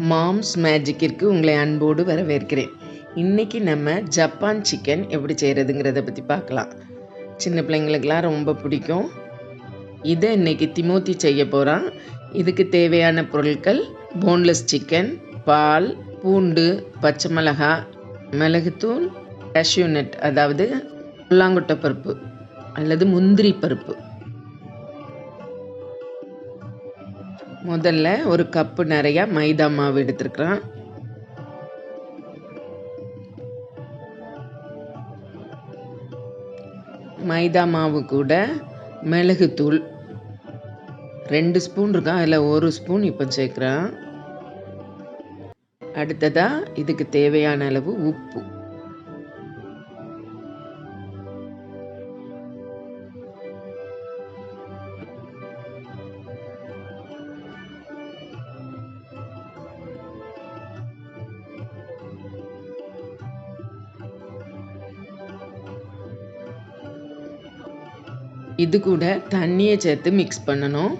Moms மேஜிக்கிற்கு உங்களை அன்போடு வரவேற்கிறேன். இன்றைக்கி நம்ம ஜப்பான் சிக்கன் எப்படி செய்கிறதுங்கிறத பற்றி பார்க்கலாம். சின்ன பிள்ளைங்களுக்கெல்லாம் ரொம்ப பிடிக்கும். இதை இன்றைக்கி திமோத்தி செய்ய போகிறான். இதுக்கு தேவையான பொருட்கள்: போன்லெஸ் சிக்கன், பால், பூண்டு, பச்சை மிளகாய், மிளகுத்தூள், கேஷ்யூ நட் அதாவது புல்லாங்குட்டை பருப்பு அல்லது முந்திரி பருப்பு. முதல்ல ஒரு கப்பு நிறையா மைதா மாவு எடுத்துருக்குறான். மைதா மாவு கூட மிளகுத்தூள் 2 ஸ்பூன் இருக்கான், அதில் 1 ஸ்பூன் இப்போ சேர்க்குறான். அடுத்ததாக இதுக்கு தேவையான அளவு உப்பு. இது கூட தண்ணியை சேர்த்து மிக்ஸ் பண்ணணும்.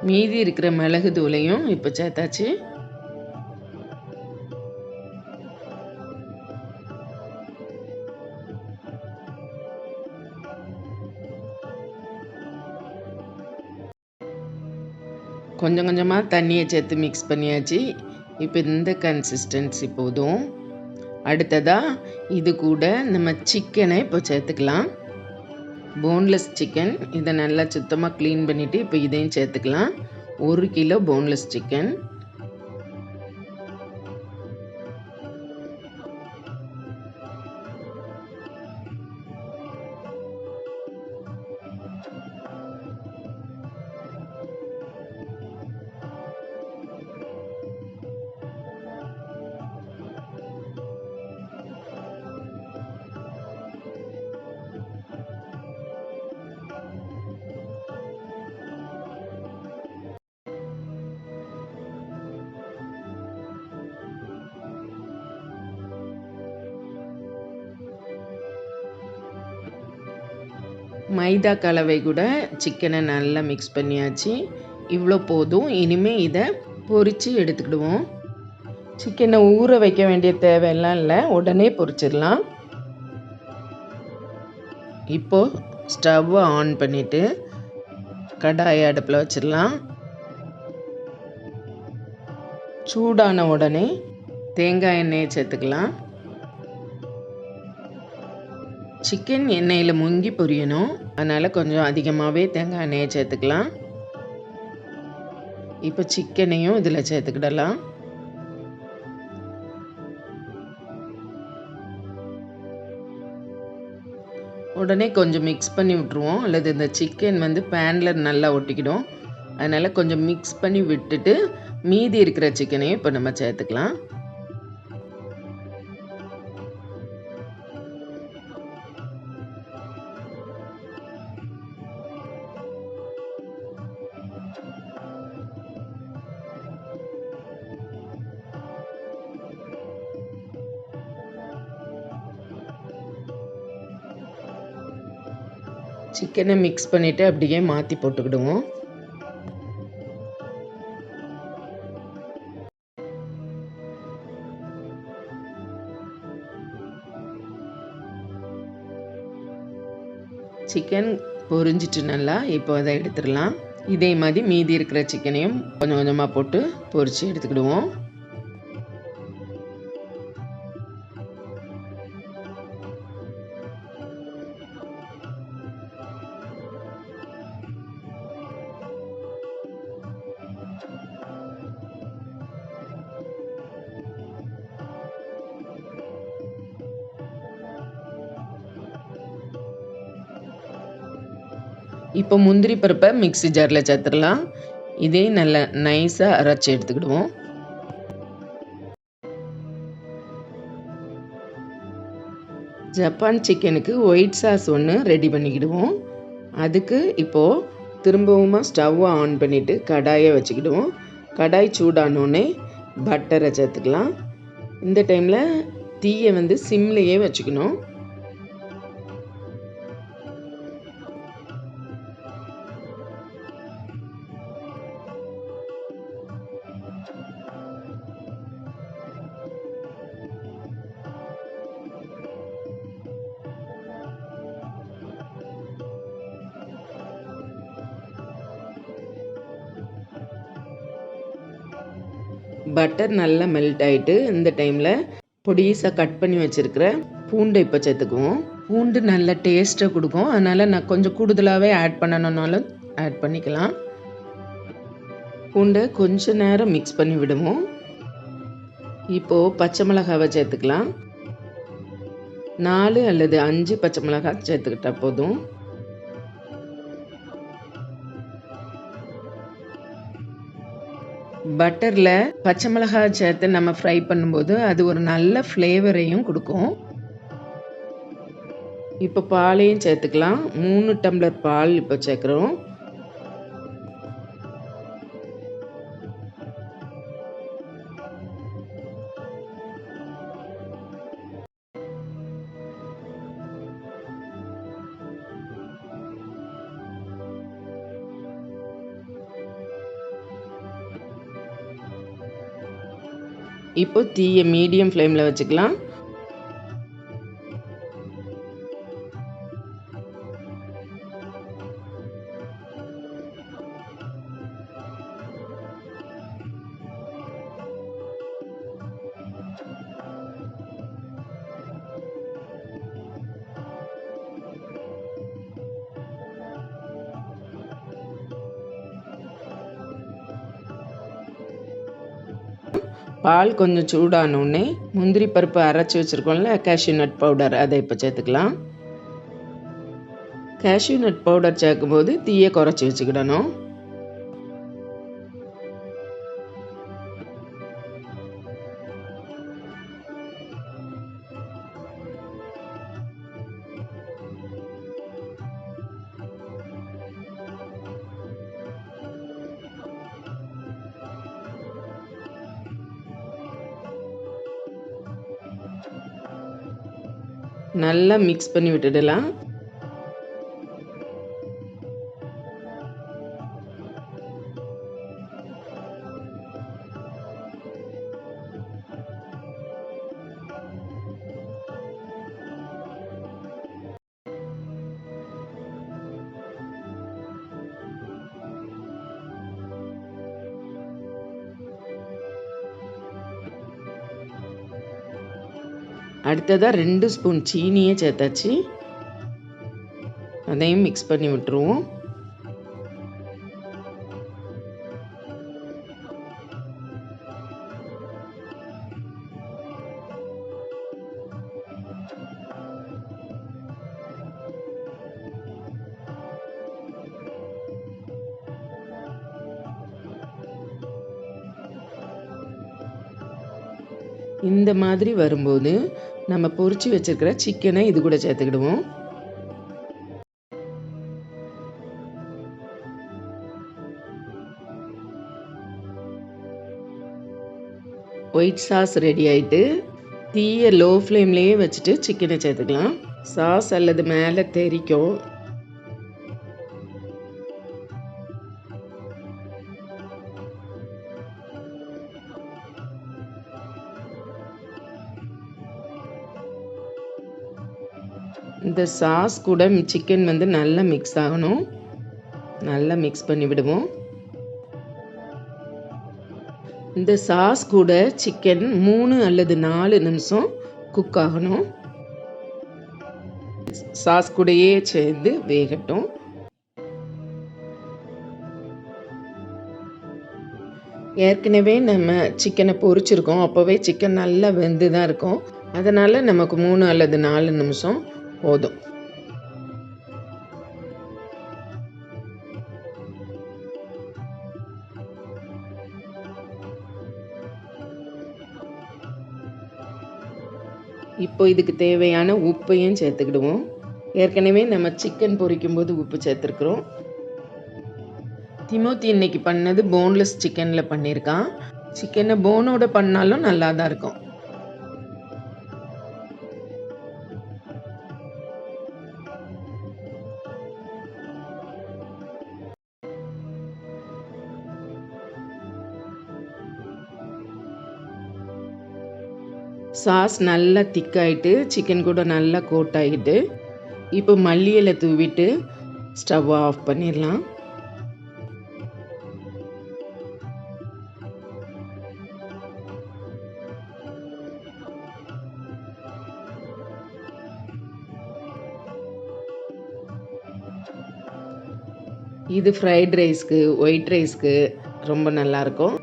மீதி இருக்கிற மிளகு தூளையும் இப்போ சேர்த்தாச்சு. கொஞ்சம் கொஞ்சமாக தண்ணியை சேர்த்து மிக்ஸ் பண்ணியாச்சு. இப்போ இந்த கன்சிஸ்டன்சி போதும். அடுத்ததாக இது கூட நம்ம சிக்கனை இப்போ சேர்த்துக்கலாம். போன்லெஸ் சிக்கன், இதை நல்லா சுத்தமாக க்ளீன் பண்ணிவிட்டு இப்போ இதையும் சேர்த்துக்கலாம். 1 கிலோ போன்லெஸ் சிக்கன். மைதா கலவை கூட சிக்கனை நல்லா மிக்ஸ் பண்ணியாச்சு. இவ்வளோ போதும். இனிமேல் இதை பொரித்து எடுத்துக்கிடுவோம். சிக்கனை ஊற வைக்க வேண்டிய தேவையெல்லாம் இல்லை, உடனே பொரிச்சிடலாம். இப்போது ஸ்டவ்வை ஆன் பண்ணிவிட்டு கடாயை அடுப்பில் வச்சிடலாம். சூடான உடனே தேங்காய் எண்ணெயை சேர்த்துக்கலாம். சிக்கன் எண்ணெயில் முங்கி பொரியணும், அதனால் கொஞ்சம் அதிகமாகவே தேங்காய் எண்ணெயை சேர்த்துக்கலாம். இப்போ சிக்கனையும் இதில் சேர்த்துக்கிடலாம். உடனே கொஞ்சம் மிக்ஸ் பண்ணி விட்டுருவோம், அல்லது இந்த சிக்கன் பேனில் நல்லா ஒட்டிக்கிடும். அதனால் கொஞ்சம் மிக்ஸ் பண்ணி விட்டுட்டு மீதி இருக்கிற சிக்கனையும் இப்போ நம்ம சேர்த்துக்கலாம். சிக்கனை மிக்ஸ் பண்ணிவிட்டு அப்படியே மாற்றி போட்டுக்கிடுவோம். சிக்கன் பொரிஞ்சிட்டு நல்லா. இப்போ அதை எடுத்துடலாம். இதே மாதிரி மீதி இருக்கிற சிக்கனையும் கொஞ்சம் கொஞ்சமாக போட்டு பொரித்து எடுத்துக்கிடுவோம். இப்போ முந்திரி பருப்பை மிக்ஸி ஜாரில் சேர்த்துடலாம். இதே நல்லா நைஸாக அரைச்சி எடுத்துக்கிடுவோம். ஜப்பான் சிக்கனுக்கு ஒயிட் சாஸ் ஒன்று ரெடி பண்ணிக்கிடுவோம். அதுக்கு இப்போது திரும்பவும் ஸ்டவ்வை ஆன் பண்ணிவிட்டு கடாயை வச்சுக்கிடுவோம். கடாய் சூடானோடனே பட்டரை சேர்த்துக்கலாம். இந்த டைமில் தீயை சிம்லேயே வச்சுக்கணும். பட்டர் நல்லா மெல்ட் ஆகிட்டு இந்த டைமில் பொடிசாக கட் பண்ணி வச்சுருக்கிற பூண்டை இப்போ சேர்த்துக்குவோம். பூண்டு நல்ல டேஸ்ட்டை கொடுக்கும். அதனால் நான் கொஞ்சம் கூடுதலாகவே ஆட் பண்ணணுன்னாலும் ஆட் பண்ணிக்கலாம். பூண்டை கொஞ்ச நேரம் மிக்ஸ் பண்ணி விடுவோம். இப்போது பச்சை மிளகாவை சேர்த்துக்கலாம். 4 அல்லது 5 பச்சை மிளகாய் சேர்த்துக்கிட்டா போதும். பட்டரில் பச்சை மிளகாய் சேர்த்து நம்ம ஃப்ரை பண்ணும்போது அது ஒரு நல்ல ஃப்ளேவரையும் கொடுக்கும். இப்போ பாலையும் சேர்த்துக்கலாம். 3 டம்ளர் பால் இப்போ சேர்க்குறோம். இப்போ தீயை மீடியம் ஃப்ளேமில் வச்சுக்கலாம். பால் கொஞ்சம் சூடானோடனே முந்திரி பருப்பு அரைச்சி வச்சுருக்கோம்ல கேஷ்யூ நட் பவுடர், அதை இப்போ சேர்த்துக்கலாம். கேஷ்யூ நட் பவுடர் சேர்க்கும்போது தீயை குறைச்சி வச்சுக்கிடணும். நல்லா மிக்ஸ் பண்ணி விட்டுடலாம். அடுத்ததாக 2 ஸ்பூன் சீனியை சேர்த்தாச்சு. அதையும் மிக்ஸ் பண்ணி விட்டுருவோம். இந்த மாதிரி வரும்போது நம்ம பொரிச்சு வச்சிருக்கிற சிக்கனை இது கூட சேர்த்துக்கிடுவோம். ஒயிட் சாஸ் ரெடி ஆயிட்டு தீயை லோ ஃப்ளேம்லேயே வச்சுட்டு சிக்கனை சேர்த்துக்கலாம். சாஸ் அல்லது மேலே தெரிக்கும். இந்த சாஸ் கூட சிக்கன் நல்லா மிக்ஸ் ஆகணும். நல்லா மிக்ஸ் பண்ணி விடுவோம். இந்த சாஸ் கூட சிக்கன் 3 அல்லது 4 நிமிஷம் குக் ஆகணும். சாஸ் கூடயே சேர்ந்து வேகட்டும். ஏற்கனவே நம்ம சிக்கனை பொரிச்சிருக்கோம். அப்போவே சிக்கன் நல்லா வெந்து தான் இருக்கும். அதனால் நமக்கு 3 அல்லது 4 நிமிஷம் போதும். இப்போ இதுக்கு தேவையான உப்பையும் சேர்த்துக்கிடுவோம். ஏற்கனவே நம்ம சிக்கன் பொரிக்கும்போது உப்பு சேர்த்துருக்குறோம். திமோத்தி இன்னைக்கு பண்ணது போன்லெஸ் சிக்கனில் பண்ணியிருக்கான். சிக்கனை போனோட பண்ணாலும் நல்லா தான் இருக்கும். சாஸ் நல்லா திக்காயிட்டு சிக்கன் கூட நல்லா கோட் ஆகிட்டு இப்போ மல்லி இலை தூவிட்டு ஸ்டவ் ஆஃப் பண்ணிடலாம். இது ஃப்ரைட் ரைஸ்க்கு, ஒயிட் ரைஸ்க்கு ரொம்ப நல்லாயிருக்கும்.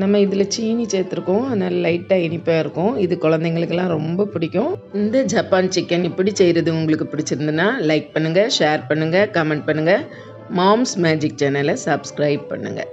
நம்ம இதில் சீனி சேர்த்துருக்கோம், அதனால் லைட்டாக இனிப்பாக இருக்கும். இது குழந்தைங்களுக்கெல்லாம் ரொம்ப பிடிக்கும். இந்த ஜப்பான் சிக்கன் இப்படி செய்கிறது உங்களுக்கு பிடிச்சிருந்துன்னா லைக் பண்ணுங்கள், ஷேர் பண்ணுங்கள், கமெண்ட் பண்ணுங்கள். மாம்ஸ் மேஜிக் சேனலை சப்ஸ்கிரைப் பண்ணுங்கள்.